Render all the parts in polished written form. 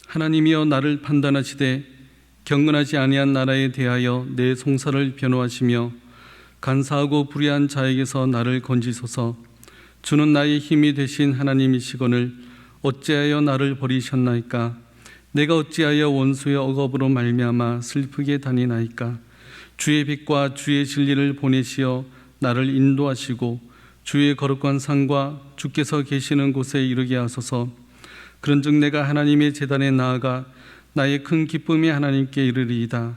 하나님이여 나를 판단하시되 경건하지 아니한 나라에 대하여 내 송사를 변호하시며 간사하고 불의한 자에게서 나를 건지소서. 주는 나의 힘이 되신 하나님이시거늘 어찌하여 나를 버리셨나이까? 내가 어찌하여 원수의 억압으로 말미암아 슬프게 다니나이까? 주의 빛과 주의 진리를 보내시어 나를 인도하시고 주의 거룩한 산과 주께서 계시는 곳에 이르게 하소서. 그런즉 내가 하나님의 제단에 나아가 나의 큰 기쁨이 하나님께 이르리이다.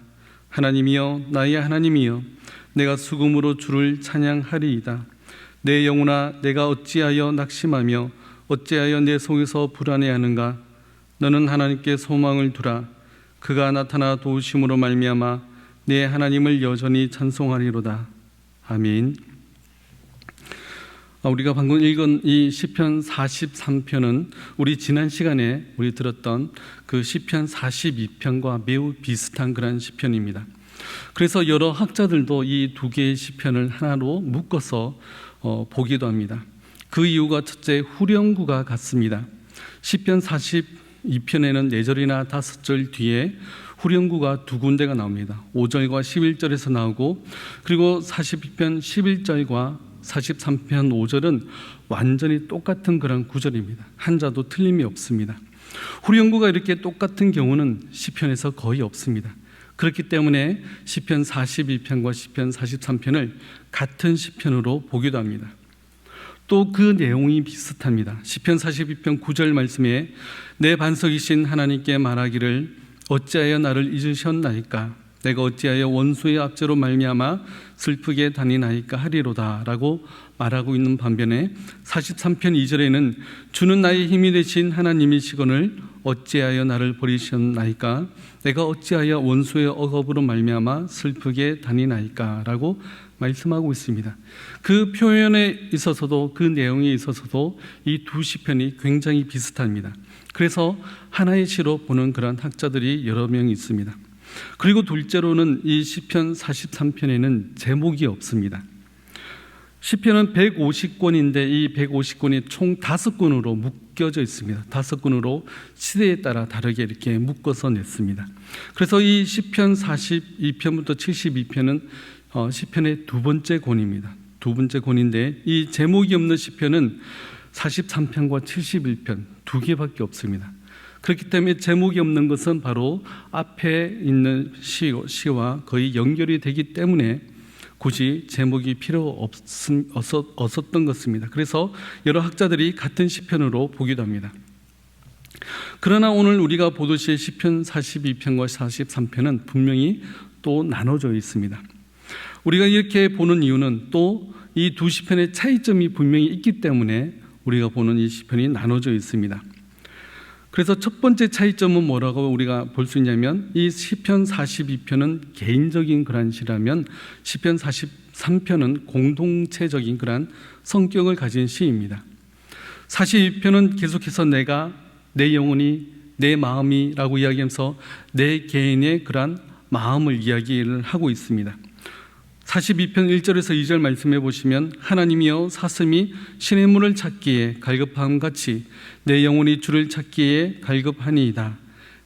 하나님이여 나의 하나님이여 내가 수금으로 주를 찬양하리이다. 내 영혼아 내가 어찌하여 낙심하며 어찌하여 내 속에서 불안해하는가? 너는 하나님께 소망을 두라. 그가 나타나 도우심으로 말미암아 내 하나님을 여전히 찬송하리로다. 아멘. 우리가 방금 읽은 이 시편 43편은 우리 지난 시간에 우리 들었던 그 시편 42편과 매우 비슷한 그런 시편입니다. 그래서 여러 학자들도 이 두 개의 시편을 하나로 묶어서 보기도 합니다. 그 이유가 첫째, 후렴구가 같습니다. 시편 42편에는 4절이나 5절 뒤에 후렴구가 두 군데가 나옵니다. 5절과 11절에서 나오고, 그리고 42편 11절과 43편 5절은 완전히 똑같은 그런 구절입니다. 한자도 틀림이 없습니다. 후렴구가 이렇게 똑같은 경우는 시편에서 거의 없습니다. 그렇기 때문에 시편 42편과 시편 43편을 같은 시편으로 보기도 합니다. 또 그 내용이 비슷합니다. 시편 42편 9절 말씀에 내 반석이신 하나님께 말하기를 어찌하여 나를 잊으셨나이까? 내가 어찌하여 원수의 압제로 말미암아 슬프게 다니나이까 하리로다 라고 말하고 있는 반면에 43편 2절에는 주는 나의 힘이 되신 하나님이시거늘 어찌하여 나를 버리셨나이까? 내가 어찌하여 원수의 억압으로 말미암아 슬프게 다니나이까? 라고 말씀하고 있습니다. 그 표현에 있어서도 그 내용에 있어서도 이 두 시편이 굉장히 비슷합니다. 그래서 하나의 시로 보는 그런 학자들이 여러 명 있습니다. 그리고 둘째로는 이 시편 43편에는 제목이 없습니다. 시편은 150권인데 이 150권이 총 5권으로 묶여져 있습니다. 5권으로 시대에 따라 다르게 이렇게 묶어서 냈습니다. 그래서 이 시편 42편부터 72편은 시편의 두 번째 권입니다. 두 번째 권인데 이 제목이 없는 시편은 43편과 71편 두 개밖에 없습니다. 그렇기 때문에 제목이 없는 것은 바로 앞에 있는 시와 거의 연결이 되기 때문에 굳이 제목이 필요 없었던 것입니다. 그래서 여러 학자들이 같은 시편으로 보기도 합니다. 그러나 오늘 우리가 보듯이 시편 42편과 43편은 분명히 또 나눠져 있습니다. 우리가 이렇게 보는 이유는 또 이 두 시편의 차이점이 분명히 있기 때문에 우리가 보는 이 시편이 나눠져 있습니다. 그래서 첫 번째 차이점은 뭐라고 우리가 볼 수 있냐면 이 시편 42편은 개인적인 그런 시라면 시편 43편은 공동체적인 그런 성격을 가진 시입니다. 42편은 계속해서 내가, 내 영혼이, 내 마음이라고 이야기하면서 내 개인의 그런 마음을 이야기를 하고 있습니다. 42편 1절에서 2절 말씀해 보시면 하나님이여 사슴이 시냇물을 찾기에 갈급함같이 내 영혼이 주를 찾기에 갈급하니이다.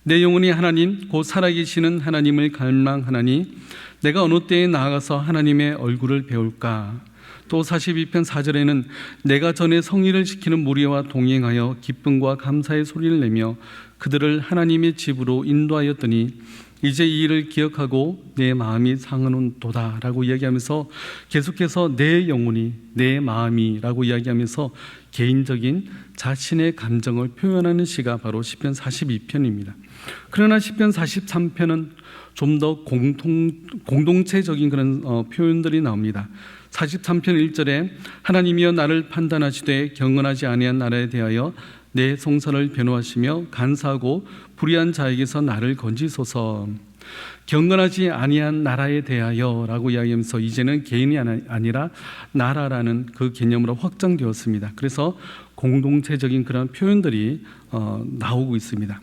내 영혼이 하나님 곧 살아계시는 하나님을 갈망하나니 내가 어느 때에 나아가서 하나님의 얼굴을 배울까? 또 42편 4절에는 내가 전에 성의를 지키는 무리와 동행하여 기쁨과 감사의 소리를 내며 그들을 하나님의 집으로 인도하였더니 이제 이 일을 기억하고 내 마음이 상하는도다 라고 이야기하면서 계속해서 내 영혼이, 내 마음이 라고 이야기하면서 개인적인 자신의 감정을 표현하는 시가 바로 시편 42편입니다. 그러나 시편 43편은 좀 더 공동체적인 그런 표현들이 나옵니다. 43편 1절에 하나님이여 나를 판단하시되 경건하지 아니한 나라에 대하여 내 송사를 변호하시며 간사하고 불의한 자에게서 나를 건지소서. 경건하지 아니한 나라에 대하여 라고 이야기하면서 이제는 개인이 아니라 나라라는 그 개념으로 확장되었습니다. 그래서 공동체적인 그런 표현들이 나오고 있습니다.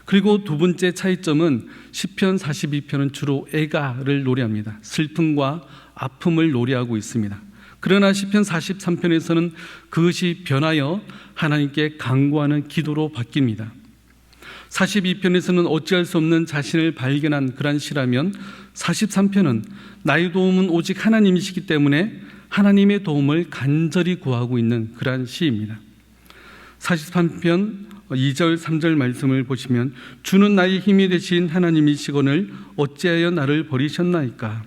그리고 두 번째 차이점은 시편 42편은 주로 애가를 노래합니다. 슬픔과 아픔을 노래하고 있습니다. 그러나 시편 43편에서는 그것이 변하여 하나님께 간구하는 기도로 바뀝니다. 42편에서는 어찌할 수 없는 자신을 발견한 그런 시라면 43편은 나의 도움은 오직 하나님이시기 때문에 하나님의 도움을 간절히 구하고 있는 그러한 시입니다. 43편 2절 3절 말씀을 보시면 주는 나의 힘이 되신 하나님이시거늘 어찌하여 나를 버리셨나이까.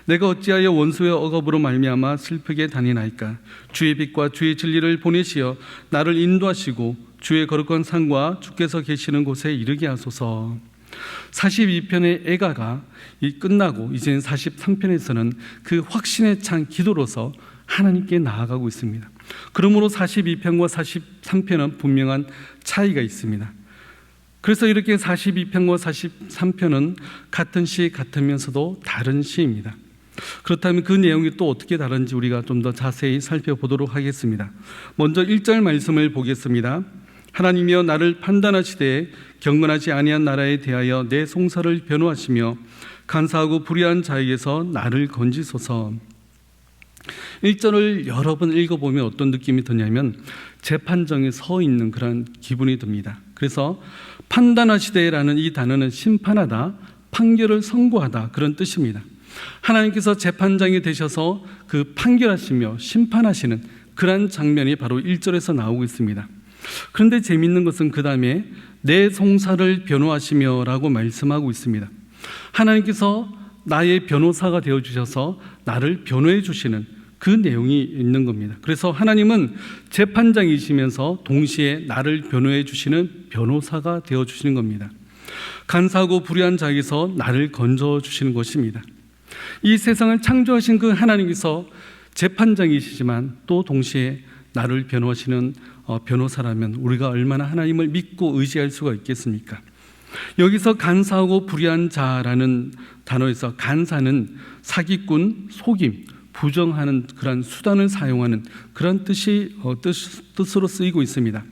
내가 어찌하여 원수의 억압으로 말미암아 슬프게 다니나이까. 주의 빛과 주의 진리를 보내시어 나를 인도하시고 주의 거룩한 산과 주께서 계시는 곳에 이르게 하소서. 42편의 애가가 끝나고 이제 43편에서는 그 확신에 찬 기도로서 하나님께 나아가고 있습니다. 그러므로 42편과 43편은 분명한 차이가 있습니다. 그래서 이렇게 42편과 43편은 같은 시 같으면서도 다른 시입니다. 그렇다면 그 내용이 또 어떻게 다른지 우리가 좀 더 자세히 살펴보도록 하겠습니다. 먼저 1절 말씀을 보겠습니다. 하나님이여 나를 판단하시되 경건하지 아니한 나라에 대하여 내 송사를 변호하시며 간사하고 불의한 자에게서 나를 건지소서. 1절을 여러 번 읽어보면 어떤 느낌이 드냐면 재판정에 서 있는 그런 기분이 듭니다. 그래서 판단하시되라는 이 단어는 심판하다, 판결을 선고하다 그런 뜻입니다. 하나님께서 재판장이 되셔서 그 판결하시며 심판하시는 그런 장면이 바로 1절에서 나오고 있습니다. 그런데 재미있는 것은 그 다음에 내 송사를 변호하시며 라고 말씀하고 있습니다. 하나님께서 나의 변호사가 되어주셔서 나를 변호해 주시는 그 내용이 있는 겁니다. 그래서 하나님은 재판장이시면서 동시에 나를 변호해 주시는 변호사가 되어주시는 겁니다. 간사하고 불의한 자에게서 나를 건져주시는 것입니다. 이 세상을 창조하신 그 하나님께서 재판장이시지만 또 동시에 나를 변호하시는 변호사라면 우리가 얼마나 하나님을 믿고 의지할 수가 있겠습니까? 여기서 간사하고 불의한 자라는 단어에서 간사는 사기꾼, 속임, 부정하는 그런 수단을 사용하는 그런 뜻으로 쓰이고 있습니다.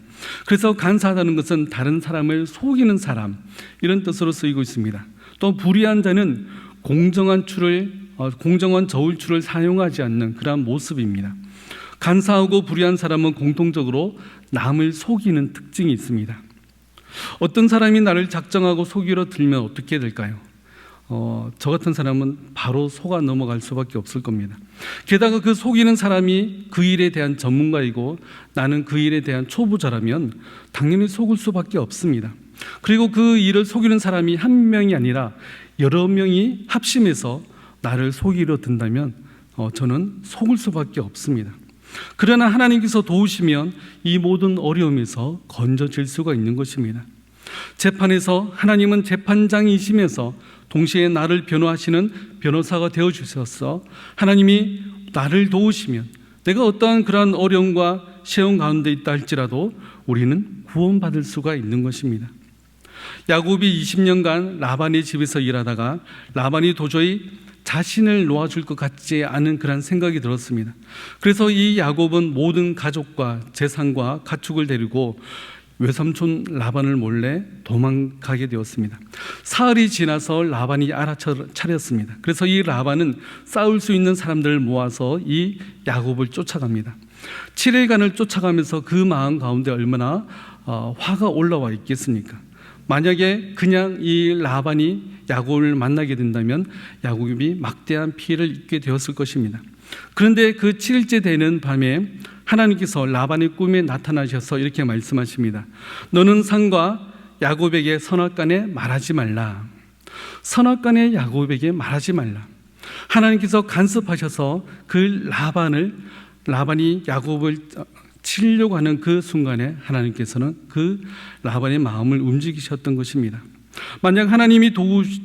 그래서 간사하다는 것은 다른 사람을 속이는 사람 이런 뜻으로 쓰이고 있습니다. 또 불의한 자는 공정한 저울추를 사용하지 않는 그런 모습입니다. 간사하고 불의한 사람은 공통적으로 남을 속이는 특징이 있습니다. 어떤 사람이 나를 작정하고 속이려 들면 어떻게 될까요? 저 같은 사람은 바로 속아 넘어갈 수밖에 없을 겁니다. 게다가 그 속이는 사람이 그 일에 대한 전문가이고 나는 그 일에 대한 초보자라면 당연히 속을 수밖에 없습니다. 그리고 그 일을 속이는 사람이 한 명이 아니라 여러 명이 합심해서 나를 속이려 든다면 저는 속을 수밖에 없습니다. 그러나 하나님께서 도우시면 이 모든 어려움에서 건져질 수가 있는 것입니다. 재판에서 하나님은 재판장이시면서 동시에 나를 변호하시는 변호사가 되어주셔서 하나님이 나를 도우시면 내가 어떠한 그러한 어려움과 시험 가운데 있다 할지라도 우리는 구원받을 수가 있는 것입니다. 야곱이 20년간 라반의 집에서 일하다가 라반이 도저히 자신을 놓아줄 것 같지 않은 그런 생각이 들었습니다. 그래서 이 야곱은 모든 가족과 재산과 가축을 데리고 외삼촌 라반을 몰래 도망가게 되었습니다. 사흘이 지나서 라반이 알아차렸습니다. 그래서 이 라반은 싸울 수 있는 사람들을 모아서 이 야곱을 쫓아갑니다. 7일간을 쫓아가면서 그 마음 가운데 얼마나 화가 올라와 있겠습니까? 만약에 그냥 이 라반이 야곱을 만나게 된다면 야곱이 막대한 피해를 입게 되었을 것입니다. 그런데 그 7일째 되는 밤에 하나님께서 라반의 꿈에 나타나셔서 이렇게 말씀하십니다. 너는 산과 야곱에게 선악간에 말하지 말라. 선악간에 야곱에게 말하지 말라. 하나님께서 간섭하셔서 그 라반이 야곱을 치려고 하는 그 순간에 하나님께서는 그 라반의 마음을 움직이셨던 것입니다. 만약 하나님이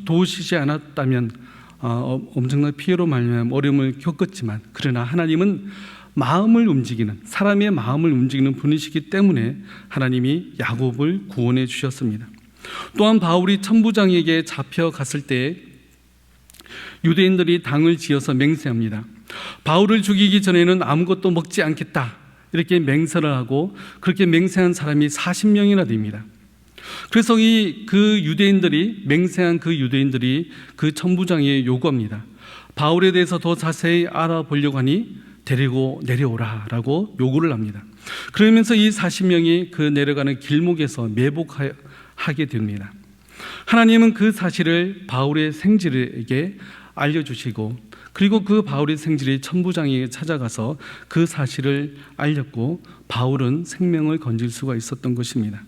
도우시지 않았다면 엄청난 피해로 말미암아 어려움을 겪었지만 그러나 하나님은 마음을 움직이는 사람의 마음을 움직이는 분이시기 때문에 하나님이 야곱을 구원해 주셨습니다. 또한 바울이 천부장에게 잡혀갔을 때 유대인들이 당을 지어서 맹세합니다. 바울을 죽이기 전에는 아무것도 먹지 않겠다 이렇게 맹세를 하고 그렇게 맹세한 사람이 40명이나 됩니다. 그래서 그 유대인들이 맹세한 그 유대인들이 그 천부장에게 요구합니다. 바울에 대해서 더 자세히 알아보려고 하니 데리고 내려오라라고 요구를 합니다. 그러면서 이 40명이 그 내려가는 길목에서 매복하여 하게 됩니다. 하나님은 그 사실을 바울의 생질에게 알려주시고, 그리고 그 바울의 생질이 천부장에게 찾아가서 그 사실을 알렸고, 바울은 생명을 건질 수가 있었던 것입니다.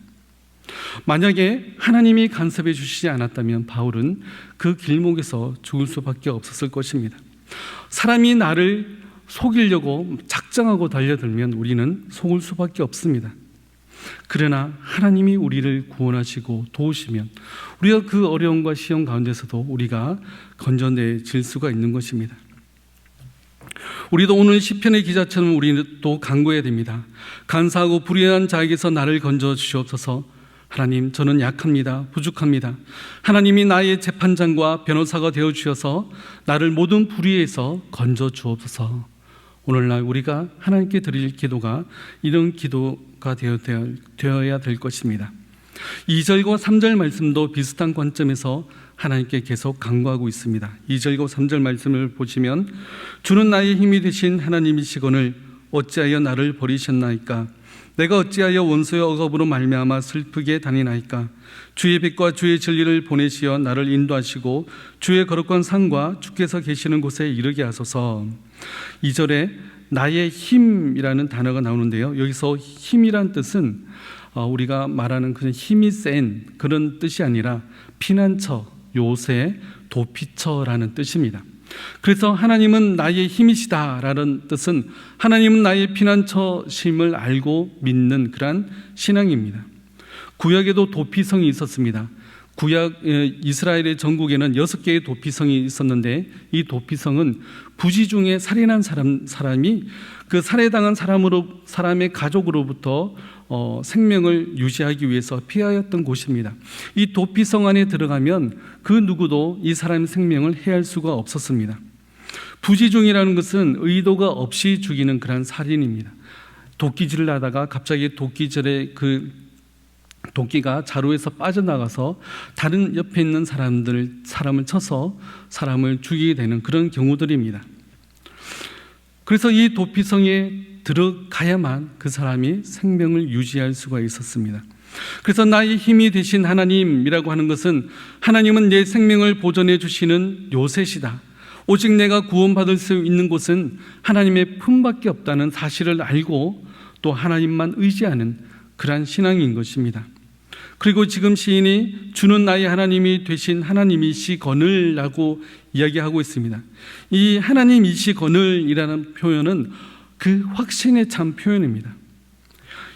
만약에 하나님이 간섭해 주시지 않았다면 바울은 그 길목에서 죽을 수밖에 없었을 것입니다. 사람이 나를 속이려고 작정하고 달려들면 우리는 속을 수밖에 없습니다. 그러나 하나님이 우리를 구원하시고 도우시면 우리가 그 어려움과 시험 가운데서도 우리가 건져내질 수가 있는 것입니다. 우리도 오늘 시편의 기자처럼 우리도 간구해야 됩니다. 간사하고 불의한 자에게서 나를 건져 주시옵소서. 하나님, 저는 약합니다. 부족합니다. 하나님이 나의 재판장과 변호사가 되어 주셔서 나를 모든 불의에서 건져 주옵소서. 오늘날 우리가 하나님께 드릴 기도가 이런 기도가 되어야 될 것입니다. 2절과 3절 말씀도 비슷한 관점에서 하나님께 계속 간구하고 있습니다. 2절과 3절 말씀을 보시면, 주는 나의 힘이 되신 하나님이시거늘 어찌하여 나를 버리셨나이까? 내가 어찌하여 원수의 억압으로 말미암아 슬프게 다니나이까? 주의 빛과 주의 진리를 보내시어 나를 인도하시고 주의 거룩한 산과 주께서 계시는 곳에 이르게 하소서. 2절에 나의 힘이라는 단어가 나오는데요, 여기서 힘이란 뜻은 우리가 말하는 그냥 힘이 센 그런 뜻이 아니라 피난처, 요새, 도피처라는 뜻입니다. 그래서 하나님은 나의 힘이시다라는 뜻은 하나님은 나의 피난처심을 알고 믿는 그런 신앙입니다. 구약에도 도피성이 있었습니다. 구약 이스라엘의 전국에는 6개의 도피성이 있었는데, 이 도피성은 부지 중에 살인한 사람이 그 살해당한 사람의 가족으로부터 생명을 유지하기 위해서 피하였던 곳입니다. 이 도피성 안에 들어가면 그 누구도 이 사람의 생명을 해할 수가 없었습니다. 부지중이라는 것은 의도가 없이 죽이는 그런 살인입니다. 도끼질을 하다가 갑자기 도끼가 자루에서 빠져나가서 다른 옆에 있는 사람을 쳐서 사람을 죽이게 되는 그런 경우들입니다. 그래서 이 도피성에 들어가야만 그 사람이 생명을 유지할 수가 있었습니다. 그래서 나의 힘이 되신 하나님이라고 하는 것은, 하나님은 내 생명을 보존해 주시는 요새시다. 오직 내가 구원받을 수 있는 곳은 하나님의 품밖에 없다는 사실을 알고 또 하나님만 의지하는 그러한 신앙인 것입니다. 그리고 지금 시인이 주는 나의 하나님이 되신 하나님이시거늘라고 이야기하고 있습니다. 이 하나님이시거늘이라는 표현은 그 확신에 찬 표현입니다.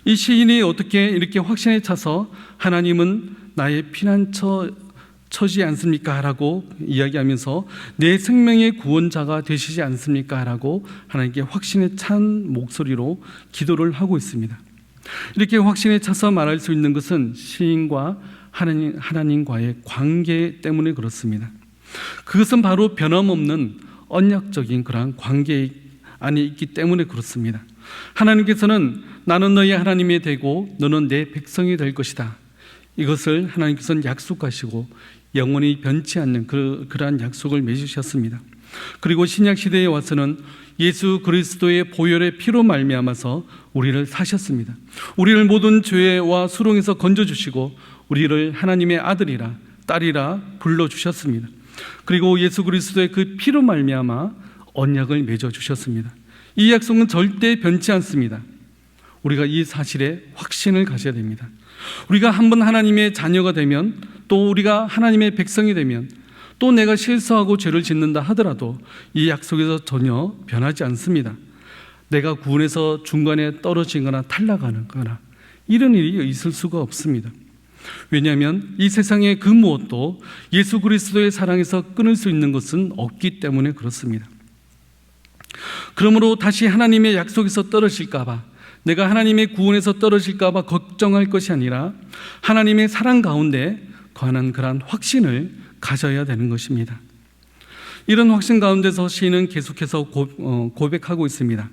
이 시인이 어떻게 이렇게 확신에 차서 하나님은 나의 피난처지 않습니까? 라고 이야기하면서 내 생명의 구원자가 되시지 않습니까? 라고 하나님께 확신에 찬 목소리로 기도를 하고 있습니다. 이렇게 확신에 차서 말할 수 있는 것은 시인과 하나님과의 관계 때문에 그렇습니다. 그것은 바로 변함없는 언약적인 그러한 관계 안에 있기 때문에 그렇습니다. 하나님께서는 나는 너희 하나님이 되고 너는 내 백성이 될 것이다. 이것을 하나님께서는 약속하시고 영원히 변치 않는 그러한 약속을 맺으셨습니다. 그리고 신약 시대에 와서는 예수 그리스도의 보혈의 피로 말미암아서 우리를 사셨습니다. 우리를 모든 죄와 수렁에서 건져주시고 우리를 하나님의 아들이라 딸이라 불러주셨습니다. 그리고 예수 그리스도의 그 피로 말미암아 언약을 맺어주셨습니다. 이 약속은 절대 변치 않습니다. 우리가 이 사실에 확신을 가져야 됩니다. 우리가 한번 하나님의 자녀가 되면, 또 우리가 하나님의 백성이 되면, 또 내가 실수하고 죄를 짓는다 하더라도 이 약속에서 전혀 변하지 않습니다. 내가 구원에서 중간에 떨어지거나 탈락하거나 이런 일이 있을 수가 없습니다. 왜냐하면 이 세상의 그 무엇도 예수 그리스도의 사랑에서 끊을 수 있는 것은 없기 때문에 그렇습니다. 그러므로 다시 하나님의 약속에서 떨어질까 봐, 내가 하나님의 구원에서 떨어질까 봐 걱정할 것이 아니라 하나님의 사랑 가운데 관한 그러한 확신을 가져야 되는 것입니다. 이런 확신 가운데서 시인은 계속해서 고백하고 있습니다.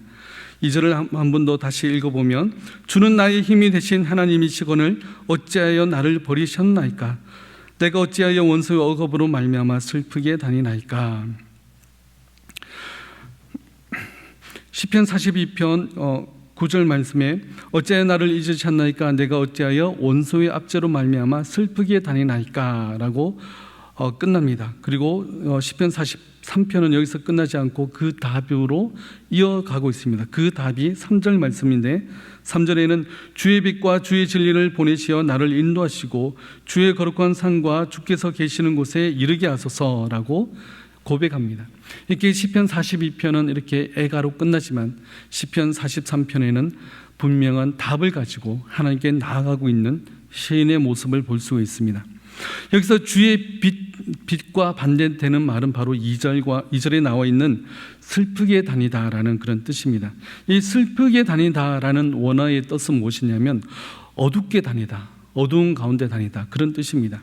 2절을 한 번 더 다시 읽어보면, 주는 나의 힘이 되신 하나님이시거늘 어찌하여 나를 버리셨나이까? 내가 어찌하여 원수의 억압으로 말미암아 슬프게 다니나이까? 시편 42편 9절 말씀에 어찌하여 나를 잊으셨나이까 내가 어찌하여 원수의 압제로 말미암아 슬프게 다니나이까 라고 끝납니다. 그리고 시편 43편은 여기서 끝나지 않고 그 답으로 이어가고 있습니다. 그 답이 3절 말씀인데 3절에는 주의 빛과 주의 진리를 보내시어 나를 인도하시고 주의 거룩한 산과 주께서 계시는 곳에 이르게 하소서라고 고백합니다. 이렇게 시편 42편은 이렇게 애가로 끝나지만 시편 43편에는 분명한 답을 가지고 하나님께 나아가고 있는 시인의 모습을 볼 수가 있습니다. 여기서 주의 빛과 반대되는 말은 바로 2절에 나와 있는 슬프게 다니다라는 그런 뜻입니다. 이 슬프게 다니다라는 원어의 뜻은 무엇이냐면 어둡게 다니다, 어두운 가운데 다니다 그런 뜻입니다.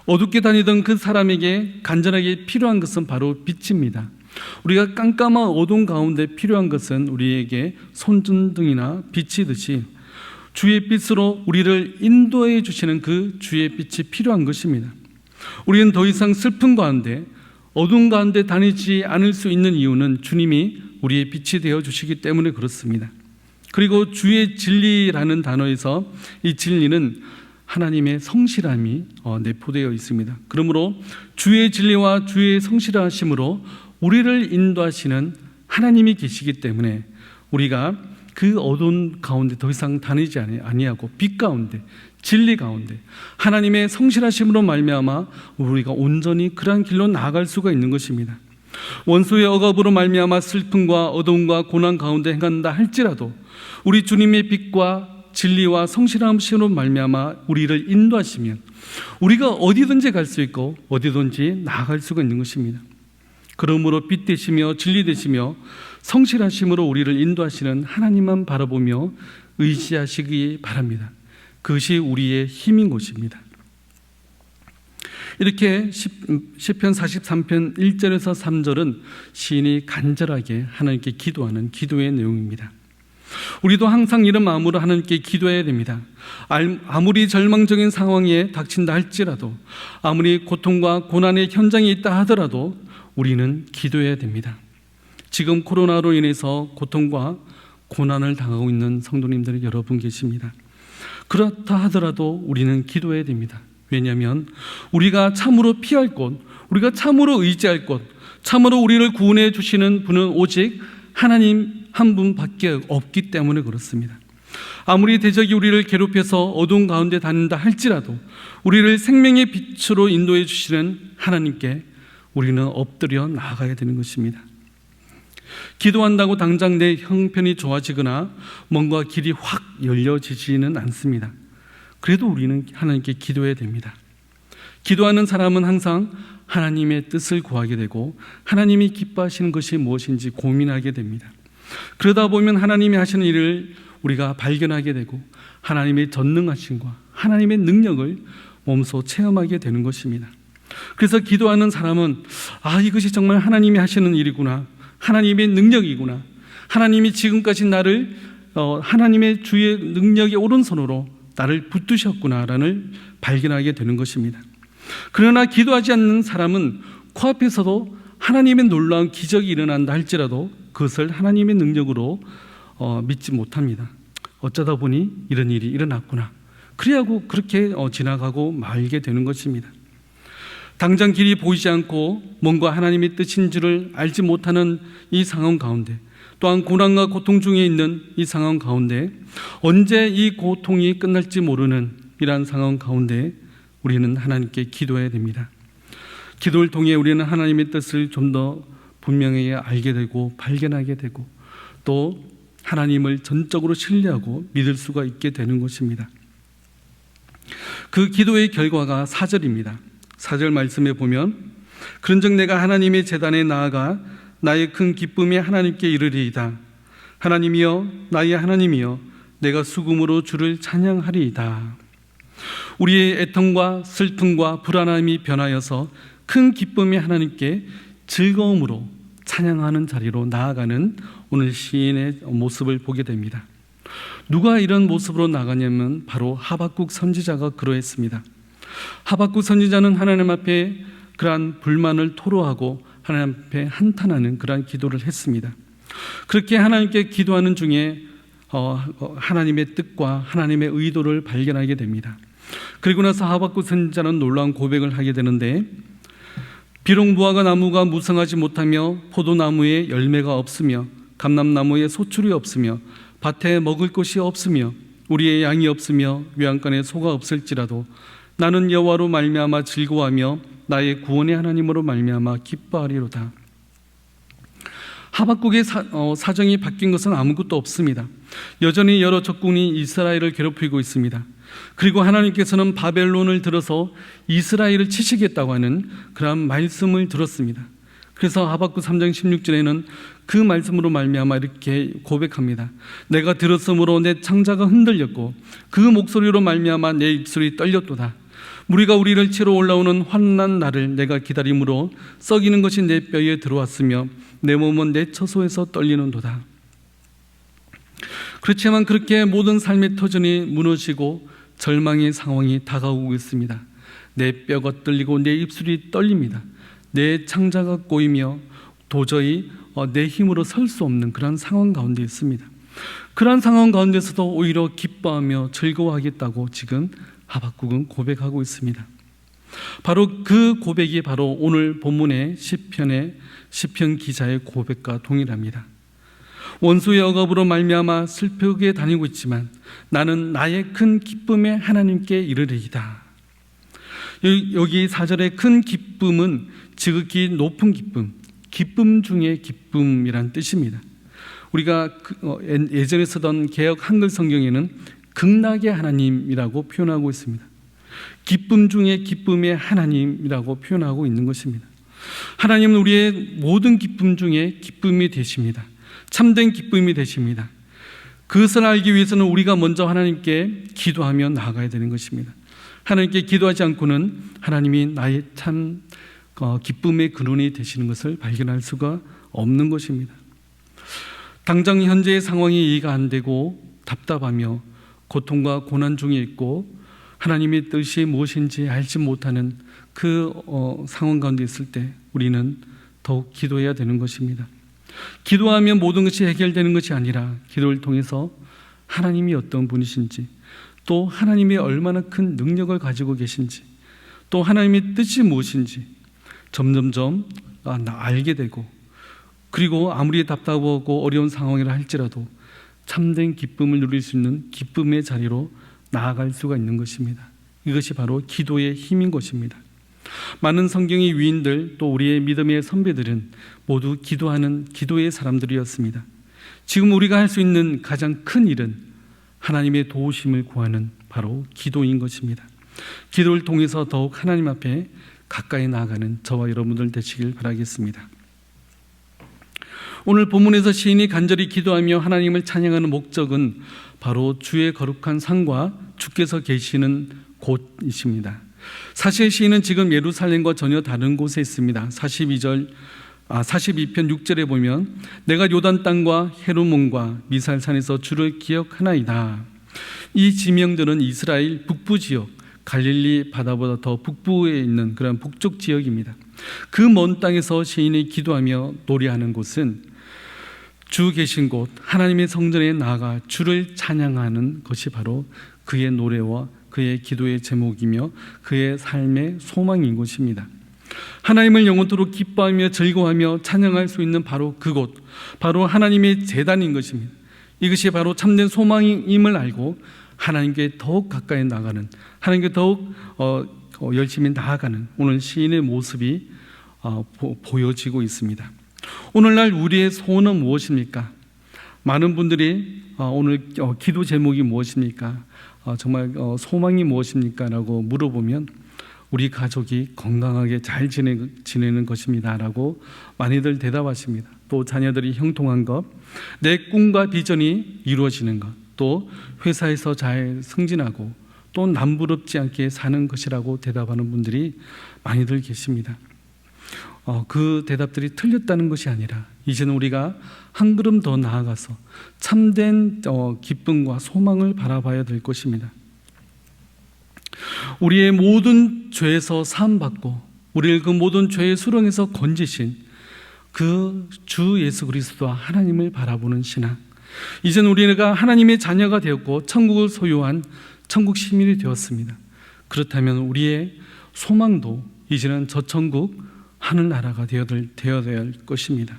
어둡게 다니던 그 사람에게 간절하게 필요한 것은 바로 빛입니다. 우리가 깜깜한 어두운 가운데 필요한 것은 우리에게 손전등이나 빛이듯이 주의 빛으로 우리를 인도해 주시는 그 주의 빛이 필요한 것입니다. 우리는 더 이상 슬픈 가운데 어두운 가운데 다니지 않을 수 있는 이유는 주님이 우리의 빛이 되어 주시기 때문에 그렇습니다. 그리고 주의 진리라는 단어에서 이 진리는 하나님의 성실함이 내포되어 있습니다. 그러므로 주의 진리와 주의 성실하심으로 우리를 인도하시는 하나님이 계시기 때문에 우리가 그 어두운 가운데 더 이상 다니지 아니하고 빛 가운데 진리 가운데 하나님의 성실하심으로 말미암아 우리가 온전히 그러한 길로 나아갈 수가 있는 것입니다. 원수의 억압으로 말미암아 슬픔과 어두움과 고난 가운데 행한다 할지라도 우리 주님의 빛과 진리와 성실하심으로 말미암아 우리를 인도하시면 우리가 어디든지 갈 수 있고 어디든지 나아갈 수가 있는 것입니다. 그러므로 빛 되시며 진리 되시며 성실하심으로 우리를 인도하시는 하나님만 바라보며 의지하시기 바랍니다. 그것이 우리의 힘인 것입니다. 이렇게 시편 43편 1절에서 3절은 시인이 간절하게 하나님께 기도하는 기도의 내용입니다. 우리도 항상 이런 마음으로 하나님께 기도해야 됩니다. 아무리 절망적인 상황에 닥친다 할지라도 아무리 고통과 고난의 현장에 있다 하더라도 우리는 기도해야 됩니다. 지금 코로나로 인해서 고통과 고난을 당하고 있는 성도님들이 여러분 계십니다. 그렇다 하더라도 우리는 기도해야 됩니다. 왜냐하면 우리가 참으로 피할 곳, 우리가 참으로 의지할 곳, 참으로 우리를 구원해 주시는 분은 오직 하나님 한 분밖에 없기 때문에 그렇습니다. 아무리 대적이 우리를 괴롭혀서 어두운 가운데 다닌다 할지라도 우리를 생명의 빛으로 인도해 주시는 하나님께 우리는 엎드려 나아가야 되는 것입니다. 기도한다고 당장 내 형편이 좋아지거나 뭔가 길이 확 열려지지는 않습니다. 그래도 우리는 하나님께 기도해야 됩니다. 기도하는 사람은 항상 하나님의 뜻을 구하게 되고 하나님이 기뻐하시는 것이 무엇인지 고민하게 됩니다. 그러다 보면 하나님이 하시는 일을 우리가 발견하게 되고 하나님의 전능하심과 하나님의 능력을 몸소 체험하게 되는 것입니다. 그래서 기도하는 사람은 이것이 정말 하나님이 하시는 일이구나, 하나님의 능력이구나, 하나님이 지금까지 나를 하나님의 주의 능력의 오른손으로 나를 붙드셨구나라는 발견하게 되는 것입니다. 그러나 기도하지 않는 사람은 코앞에서도 하나님의 놀라운 기적이 일어난다 할지라도 그것을 하나님의 능력으로 믿지 못합니다. 어쩌다 보니 이런 일이 일어났구나, 그래야고 그렇게 지나가고 말게 되는 것입니다. 당장 길이 보이지 않고 뭔가 하나님의 뜻인 줄을 알지 못하는 이 상황 가운데, 또한 고난과 고통 중에 있는 이 상황 가운데 언제 이 고통이 끝날지 모르는 이러한 상황 가운데 우리는 하나님께 기도해야 됩니다. 기도를 통해 우리는 하나님의 뜻을 좀 더 분명히 알게 되고 발견하게 되고 또 하나님을 전적으로 신뢰하고 믿을 수가 있게 되는 것입니다. 그 기도의 결과가 4절입니다. 4절 말씀에 보면 그런즉 내가 하나님의 제단에 나아가 나의 큰 기쁨이 하나님께 이르리이다. 하나님이여 나의 하나님이여 내가 수금으로 주를 찬양하리이다. 우리의 애통과 슬픔과 불안함이 변하여서 큰 기쁨이 하나님께 즐거움으로 찬양하는 자리로 나아가는 오늘 시인의 모습을 보게 됩니다. 누가 이런 모습으로 나가냐면 바로 하박국 선지자가 그러했습니다. 하박국 선지자는 하나님 앞에 그러한 불만을 토로하고 하나님 앞에 한탄하는 그러한 기도를 했습니다. 그렇게 하나님께 기도하는 중에 하나님의 뜻과 하나님의 의도를 발견하게 됩니다. 그리고 나서 하박국 선지자는 놀라운 고백을 하게 되는데, 비록 무화과 나무가 무성하지 못하며 포도나무에 열매가 없으며 감람나무에 소출이 없으며 밭에 먹을 것이 없으며 우리의 양이 없으며 외양간에 소가 없을지라도 나는 여호와로 말미암아 즐거워하며 나의 구원의 하나님으로 말미암아 기뻐하리로다. 하박국의 사정이 바뀐 것은 아무것도 없습니다. 여전히 여러 적군이 이스라엘을 괴롭히고 있습니다. 그리고 하나님께서는 바벨론을 들어서 이스라엘을 치시겠다고 하는 그런 말씀을 들었습니다. 그래서 하박국 3장 16절에는 그 말씀으로 말미암아 이렇게 고백합니다. 내가 들었으므로 내 창자가 흔들렸고 그 목소리로 말미암아 내 입술이 떨렸도다. 무리가 우리를 치러 올라오는 환난 날을 내가 기다림으로 썩이는 것이 내 뼈에 들어왔으며 내 몸은 내 처소에서 떨리는도다. 그렇지만 그렇게 모든 삶의 터전이 무너지고 절망의 상황이 다가오고 있습니다. 내 뼈가 떨리고 내 입술이 떨립니다. 내 창자가 꼬이며 도저히 내 힘으로 설 수 없는 그런 상황 가운데 있습니다. 그런 상황 가운데서도 오히려 기뻐하며 즐거워하겠다고 지금 하박국은 고백하고 있습니다. 바로 그 고백이 바로 오늘 본문의 시편 기자의 고백과 동일합니다. 원수의 억압으로 말미암아 슬프게 다니고 있지만 나는 나의 큰 기쁨의 하나님께 이르리이다. 여기 4절의 큰 기쁨은 지극히 높은 기쁨, 기쁨 중에 기쁨이란 뜻입니다. 우리가 예전에 쓰던 개역 한글 성경에는 극락의 하나님이라고 표현하고 있습니다. 기쁨 중에 기쁨의 하나님이라고 표현하고 있는 것입니다. 하나님은 우리의 모든 기쁨 중에 기쁨이 되십니다. 참된 기쁨이 되십니다. 그것을 알기 위해서는 우리가 먼저 하나님께 기도하며 나아가야 되는 것입니다. 하나님께 기도하지 않고는 하나님이 나의 참 기쁨의 근원이 되시는 것을 발견할 수가 없는 것입니다. 당장 현재의 상황이 이해가 안 되고 답답하며 고통과 고난 중에 있고 하나님의 뜻이 무엇인지 알지 못하는 그 상황 가운데 있을 때 우리는 더욱 기도해야 되는 것입니다. 기도하면 모든 것이 해결되는 것이 아니라 기도를 통해서 하나님이 어떤 분이신지, 또 하나님이 얼마나 큰 능력을 가지고 계신지, 또 하나님의 뜻이 무엇인지 점점점 알게 되고, 그리고 아무리 답답하고 어려운 상황이라 할지라도 참된 기쁨을 누릴 수 있는 기쁨의 자리로 나아갈 수가 있는 것입니다. 이것이 바로 기도의 힘인 것입니다. 많은 성경의 위인들, 또 우리의 믿음의 선배들은 모두 기도하는 기도의 사람들이었습니다. 지금 우리가 할 수 있는 가장 큰 일은 하나님의 도우심을 구하는 바로 기도인 것입니다. 기도를 통해서 더욱 하나님 앞에 가까이 나아가는 저와 여러분들 되시길 바라겠습니다. 오늘 본문에서 시인이 간절히 기도하며 하나님을 찬양하는 목적은 바로 주의 거룩한 상과 주께서 계시는 곳이십니다. 사실 시인은 지금 예루살렘과 전혀 다른 곳에 있습니다. 42편 6절에 보면 내가 요단 땅과 헤르몬과 미살산에서 주를 기억하나이다. 이 지명들은 이스라엘 북부 지역, 갈릴리 바다보다 더 북부에 있는 그런 북쪽 지역입니다. 그 먼 땅에서 시인이 기도하며 노래하는 곳은 주 계신 곳, 하나님의 성전에 나아가 주를 찬양하는 것이 바로 그의 노래와 그의 기도의 제목이며 그의 삶의 소망인 것입니다. 하나님을 영원토록 기뻐하며 즐거워하며 찬양할 수 있는 바로 그곳, 바로 하나님의 제단인 것입니다. 이것이 바로 참된 소망임을 알고 하나님께 더욱 가까이 나가는, 하나님께 더욱 열심히 나아가는 오늘 시인의 모습이 보여지고 있습니다. 오늘날 우리의 소원은 무엇입니까? 많은 분들이 오늘 기도 제목이 무엇입니까? 정말 소망이 무엇입니까? 라고 물어보면 우리 가족이 건강하게 잘 지내는 것입니다 라고 많이들 대답하십니다. 또 자녀들이 형통한 것, 내 꿈과 비전이 이루어지는 것, 또 회사에서 잘 승진하고 또 남부럽지 않게 사는 것이라고 대답하는 분들이 많이들 계십니다. 그 대답들이 틀렸다는 것이 아니라 이제는 우리가 한 걸음 더 나아가서 참된 기쁨과 소망을 바라봐야 될 것입니다. 우리의 모든 죄에서 사함받고 우리를 그 모든 죄의 수렁에서 건지신 그 주 예수 그리스도와 하나님을 바라보는 신앙, 이제는 우리가 하나님의 자녀가 되었고 천국을 소유한 천국 시민이 되었습니다. 그렇다면 우리의 소망도 이제는 저 천국 하늘나라가 되어야 할 것입니다.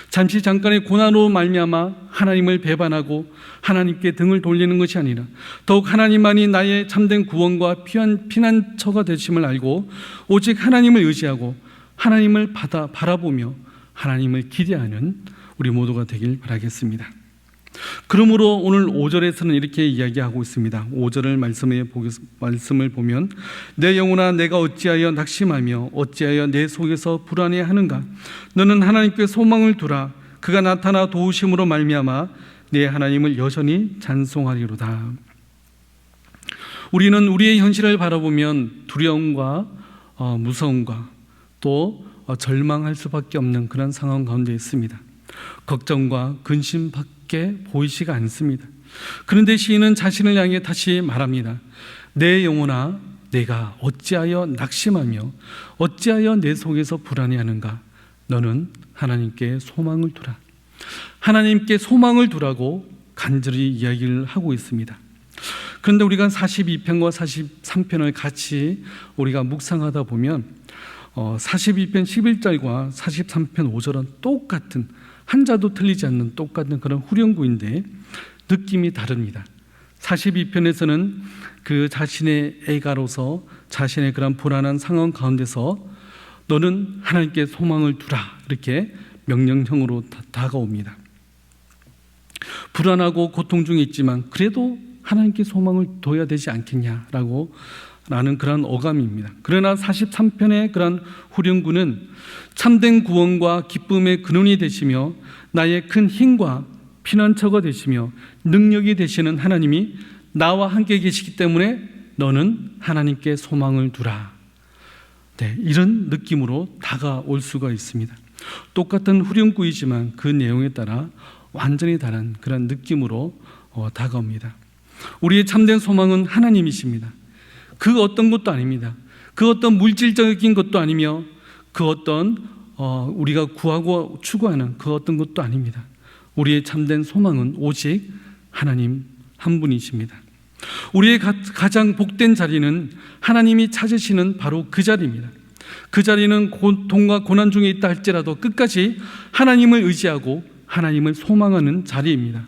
잠시 잠깐의 고난으로 말미암아 하나님을 배반하고 하나님께 등을 돌리는 것이 아니라 더욱 하나님만이 나의 참된 구원과 피난처가 되심을 알고 오직 하나님을 의지하고 하나님을 바라보며 하나님을 기대하는 우리 모두가 되길 바라겠습니다. 그러므로 오늘 5절에서는 이렇게 이야기하고 있습니다. 5절을 말씀을 보면 내 영혼아 내가 어찌하여 낙심하며 어찌하여 내 속에서 불안해하는가. 너는 하나님께 소망을 두라. 그가 나타나 도우심으로 말미암아 내 하나님을 여전히 찬송하리로다. 우리는 우리의 현실을 바라보면 두려움과 무서움과 또 절망할 수밖에 없는 그런 상황 가운데 있습니다. 걱정과 근심밖에 보이지가 않습니다. 그런데 시인은 자신을 향해 다시 말합니다. 내 영혼아 내가 어찌하여 낙심하며 어찌하여 내 속에서 불안해하는가. 너는 하나님께 소망을 두라. 하나님께 소망을 두라고 간절히 이야기를 하고 있습니다. 그런데 우리가 42편과 43편을 같이 우리가 묵상하다 보면 42편 11절과 43편 5절은 똑같은, 한자도 틀리지 않는 똑같은 그런 후렴구인데 느낌이 다릅니다. 42편에서는 그 자신의 애가로서 자신의 그런 불안한 상황 가운데서 너는 하나님께 소망을 두라 이렇게 명령형으로 다가옵니다. 불안하고 고통 중에 있지만 그래도 하나님께 소망을 둬야 되지 않겠냐라고 라는 그런 어감입니다. 그러나 43편의 그런 후렴구는 참된 구원과 기쁨의 근원이 되시며 나의 큰 힘과 피난처가 되시며 능력이 되시는 하나님이 나와 함께 계시기 때문에 너는 하나님께 소망을 두라. 네, 이런 느낌으로 다가올 수가 있습니다. 똑같은 후렴구이지만 그 내용에 따라 완전히 다른 그런 느낌으로 다가옵니다. 우리의 참된 소망은 하나님이십니다. 그 어떤 것도 아닙니다. 그 어떤 물질적인 것도 아니며 그 어떤 우리가 구하고 추구하는 그 어떤 것도 아닙니다. 우리의 참된 소망은 오직 하나님 한 분이십니다. 우리의 가장 복된 자리는 하나님이 찾으시는 바로 그 자리입니다. 그 자리는 고통과 고난 중에 있다 할지라도 끝까지 하나님을 의지하고 하나님을 소망하는 자리입니다.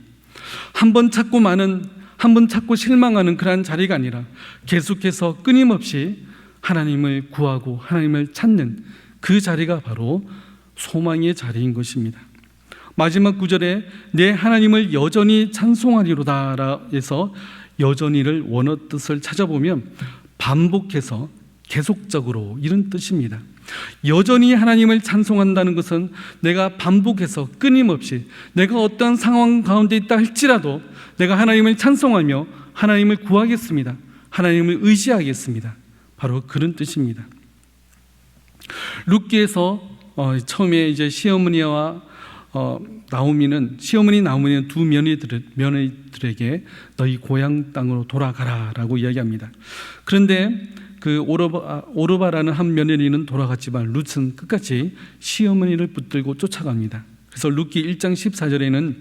한 번 찾고 실망하는 그러한 자리가 아니라 계속해서 끊임없이 하나님을 구하고 하나님을 찾는 그 자리가 바로 소망의 자리인 것입니다. 마지막 구절에 내 하나님을 여전히 찬송하리로다 해서 여전히를 원어 뜻을 찾아보면 반복해서 계속적으로 이런 뜻입니다. 여전히 하나님을 찬송한다는 것은 내가 반복해서 끊임없이 내가 어떠한 상황 가운데 있다 할지라도 내가 하나님을 찬송하며 하나님을 구하겠습니다. 하나님을 의지하겠습니다. 바로 그런 뜻입니다. 룻기에서 처음에 이제 시어머니와 나오미는 두 며느리들에게 너희 고향 땅으로 돌아가라라고 이야기합니다. 그런데 그 오르바라는 한 며느리는 돌아갔지만 룻은 끝까지 시어머니를 붙들고 쫓아갑니다. 그래서 룻기 1장 14절에는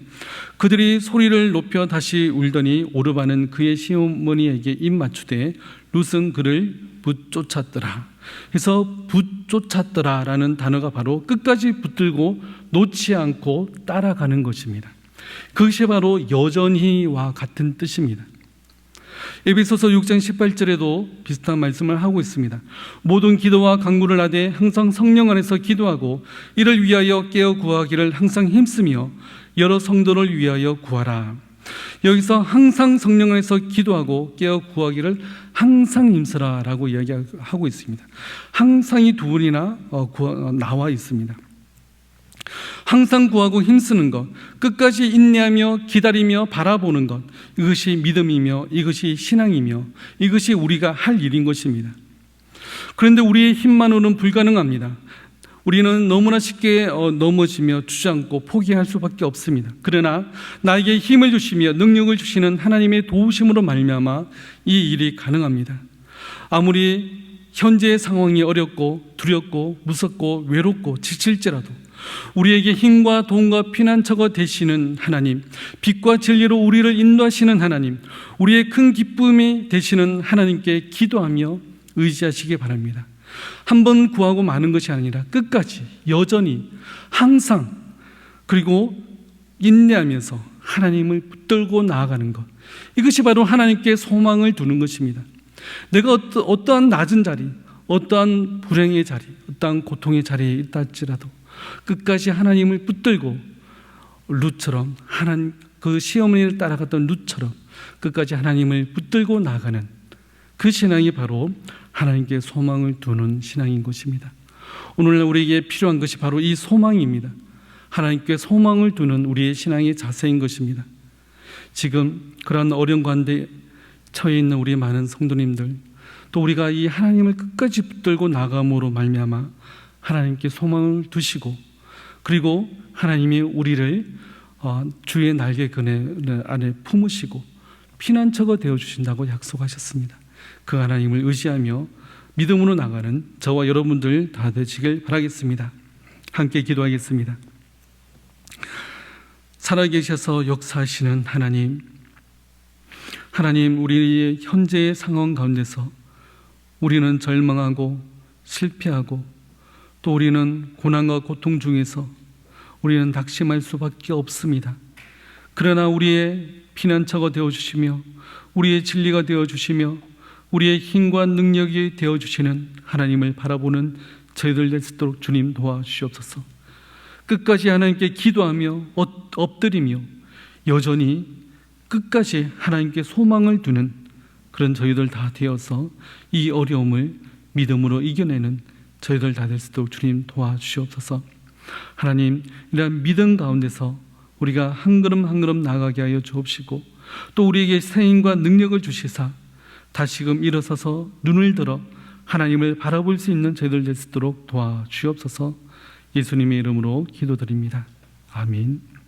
그들이 소리를 높여 다시 울더니 오르바는 그의 시어머니에게 입 맞추되 룻은 그를 붙쫓았더라. 그래서 붙쫓았더라라는 단어가 바로 끝까지 붙들고 놓지 않고 따라가는 것입니다. 그것이 바로 여전히와 같은 뜻입니다. 에베소서 6장 18절에도 비슷한 말씀을 하고 있습니다. 모든 기도와 간구를 하되 항상 성령 안에서 기도하고 이를 위하여 깨어 구하기를 항상 힘쓰며 여러 성도를 위하여 구하라. 여기서 항상 성령 안에서 기도하고 깨어 구하기를 항상 힘쓰라라고 이야기하고 있습니다. 항상이 두 번이나 나와 있습니다. 항상 구하고 힘쓰는 것, 끝까지 인내하며 기다리며 바라보는 것, 이것이 믿음이며 이것이 신앙이며 이것이 우리가 할 일인 것입니다. 그런데 우리의 힘만으로는 불가능합니다. 우리는 너무나 쉽게 넘어지며 주저앉고 포기할 수밖에 없습니다. 그러나 나에게 힘을 주시며 능력을 주시는 하나님의 도우심으로 말미암아 이 일이 가능합니다. 아무리 현재의 상황이 어렵고 두렵고 무섭고 외롭고 지칠지라도 우리에게 힘과 도움과 피난처가 되시는 하나님, 빛과 진리로 우리를 인도하시는 하나님, 우리의 큰 기쁨이 되시는 하나님께 기도하며 의지하시기 바랍니다. 한 번 구하고 마는 것이 아니라 끝까지 여전히 항상 그리고 인내하면서 하나님을 붙들고 나아가는 것, 이것이 바로 하나님께 소망을 두는 것입니다. 내가 어떠한 낮은 자리, 어떠한 불행의 자리, 어떠한 고통의 자리에 있다 할지라도 끝까지 하나님을 붙들고 룻처럼, 그 시어머니를 따라갔던 룻처럼 끝까지 하나님을 붙들고 나가는 그 신앙이 바로 하나님께 소망을 두는 신앙인 것입니다. 오늘날 우리에게 필요한 것이 바로 이 소망입니다. 하나님께 소망을 두는 우리의 신앙의 자세인 것입니다. 지금 그런 어려운 가운데 처해 있는 우리 많은 성도님들, 또 우리가 이 하나님을 끝까지 붙들고 나감으로 말미암아 하나님께 소망을 두시고, 그리고 하나님이 우리를 주의 날개 그늘 안에 품으시고 피난처가 되어주신다고 약속하셨습니다. 그 하나님을 의지하며 믿음으로 나가는 저와 여러분들 다 되시길 바라겠습니다. 함께 기도하겠습니다. 살아계셔서 역사하시는 하나님, 우리의 현재의 상황 가운데서 우리는 절망하고 실패하고 또 우리는 고난과 고통 중에서 우리는 낙심할 수밖에 없습니다. 그러나 우리의 피난처가 되어주시며 우리의 진리가 되어주시며 우리의 힘과 능력이 되어주시는 하나님을 바라보는 저희들 될 수 있도록 주님 도와주시옵소서. 끝까지 하나님께 기도하며 엎드리며 여전히 끝까지 하나님께 소망을 두는 그런 저희들 다 되어서 이 어려움을 믿음으로 이겨내는 저희들 다 될 수 있도록 주님 도와주시옵소서. 하나님, 이러한 믿음 가운데서 우리가 한 걸음 한 걸음 나아가게 하여 주옵시고, 또 우리에게 새 힘과 능력을 주시사 다시금 일어서서 눈을 들어 하나님을 바라볼 수 있는 저희들 될 수 있도록 도와주옵소서. 예수님의 이름으로 기도드립니다. 아멘.